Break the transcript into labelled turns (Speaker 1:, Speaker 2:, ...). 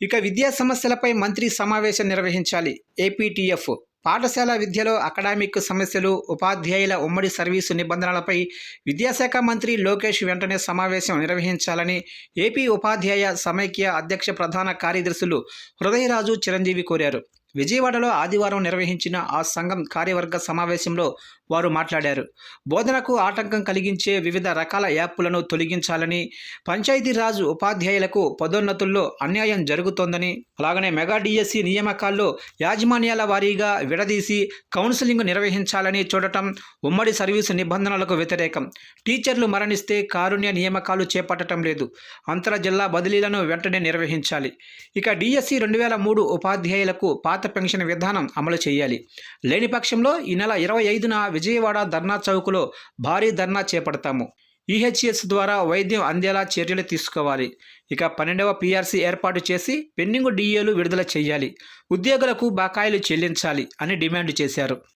Speaker 1: ఇక విద్యా సమస్యలపై మంత్రి సమావేశం నిర్వహించాలి. ఏపీటీఎఫ్ పాఠశాల విద్యలో అకాడమిక్ సమస్యలు, ఉపాధ్యాయుల ఉమ్మడి సర్వీసు నిబంధనలపై విద్యాశాఖ మంత్రి లోకేష్ వెంటనే సమావేశం నిర్వహించాలని ఏపీ ఉపాధ్యాయ సమైక్య అధ్యక్ష ప్రధాన కార్యదర్శులు హృదయరాజు, చిరంజీవి కోరారు. విజయవాడలో ఆదివారం నిర్వహించిన ఆ సంఘం కార్యవర్గ సమావేశంలో వారు మాట్లాడారు. బోధనకు ఆటంకం కలిగించే వివిధ రకాల యాప్లను తొలగించాలని, పంచాయతీరాజ్ ఉపాధ్యాయులకు పదోన్నతుల్లో అన్యాయం జరుగుతోందని, అలాగనే మెగా డిఎస్సి నియామకాల్లో యాజమాన్యాల వారీగా విడదీసి కౌన్సిలింగ్ నిర్వహించాలని చూడటం ఉమ్మడి సర్వీసు నిబంధనలకు వ్యతిరేకం. టీచర్లు మరణిస్తే కారుణ్య నియామకాలు చేపట్టడం లేదు. అంతర జిల్లా బదిలీలను వెంటనే నిర్వహించాలి. ఇక డిఎస్సి 2003 ఉపాధ్యాయులకు పాత పెన్షన్ విధానం అమలు చేయాలి. లేని పక్షంలో ఈ నెల 25న విజయవాడ ధర్నా చౌక్లో భారీ ధర్నా చేపడతాము. ఈహెచ్ఎస్ ద్వారా వైద్యం అందేలా చర్యలు తీసుకోవాలి. ఇక 12వ పీఆర్సీ ఏర్పాటు చేసి పెండింగ్ డిఏలు విడుదల చేయాలి. ఉద్యోగులకు బకాయిలు చెల్లించాలి అని డిమాండ్ చేశారు.